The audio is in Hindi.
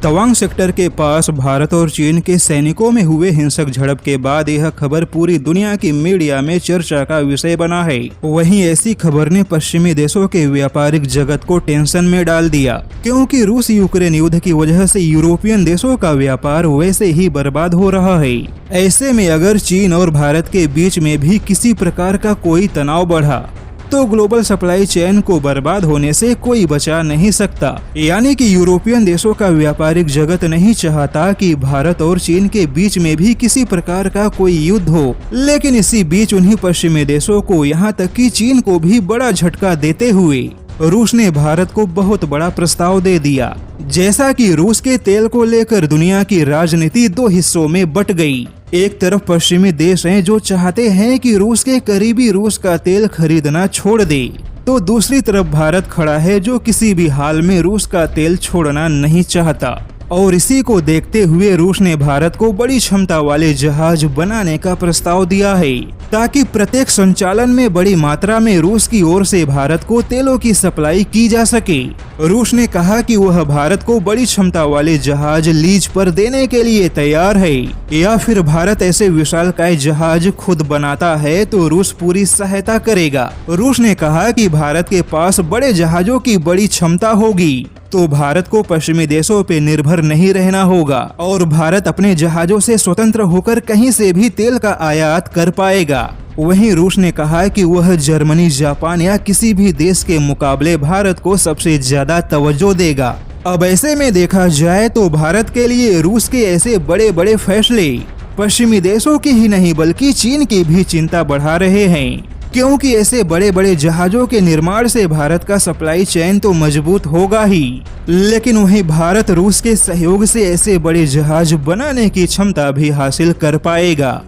तवांग सेक्टर के पास भारत और चीन के सैनिकों में हुए हिंसक झड़प के बाद यह खबर पूरी दुनिया की मीडिया में चर्चा का विषय बना है। वहीं ऐसी खबर ने पश्चिमी देशों के व्यापारिक जगत को टेंशन में डाल दिया, क्योंकि रूस यूक्रेन युद्ध की वजह से यूरोपियन देशों का व्यापार वैसे ही बर्बाद हो रहा है। ऐसे में अगर चीन और भारत के बीच में भी किसी प्रकार का कोई तनाव बढ़ा तो ग्लोबल सप्लाई चेन को बर्बाद होने से कोई बचा नहीं सकता। यानी कि यूरोपियन देशों का व्यापारिक जगत नहीं चाहता कि भारत और चीन के बीच में भी किसी प्रकार का कोई युद्ध हो, लेकिन इसी बीच उन्हीं पश्चिमी देशों को यहाँ तक कि चीन को भी बड़ा झटका देते हुए रूस ने भारत को बहुत बड़ा प्रस्ताव दे दिया। जैसा कि रूस के तेल को लेकर दुनिया की राजनीति दो हिस्सों में बट गई। एक तरफ पश्चिमी देश हैं जो चाहते हैं कि रूस के करीबी रूस का तेल खरीदना छोड़ दे, तो दूसरी तरफ भारत खड़ा है जो किसी भी हाल में रूस का तेल छोड़ना नहीं चाहता। और इसी को देखते हुए रूस ने भारत को बड़ी क्षमता वाले जहाज बनाने का प्रस्ताव दिया है, ताकि प्रत्येक संचालन में बड़ी मात्रा में रूस की ओर से भारत को तेलों की सप्लाई की जा सके। रूस ने कहा कि वह भारत को बड़ी क्षमता वाले जहाज लीज पर देने के लिए तैयार है, या फिर भारत ऐसे विशालकाय जहाज खुद बनाता है तो रूस पूरी सहायता करेगा। रूस ने कहा कि भारत के पास बड़े जहाजों की बड़ी क्षमता होगी, तो भारत को पश्चिमी देशों पे निर्भर नहीं रहना होगा और भारत अपने जहाजों से स्वतंत्र होकर कहीं से भी तेल का आयात कर पाएगा। वहीं रूस ने कहा कि वह जर्मनी, जापान या किसी भी देश के मुकाबले भारत को सबसे ज्यादा तवज्जो देगा। अब ऐसे में देखा जाए तो भारत के लिए रूस के ऐसे बड़े बड़े फैसले पश्चिमी देशों की ही नहीं बल्कि चीन की भी चिंता बढ़ा रहे हैं, क्योंकि ऐसे बड़े बड़े जहाजों के निर्माण से भारत का सप्लाई चेन तो मजबूत होगा ही, लेकिन वहीं भारत रूस के सहयोग से ऐसे बड़े जहाज बनाने की क्षमता भी हासिल कर पाएगा।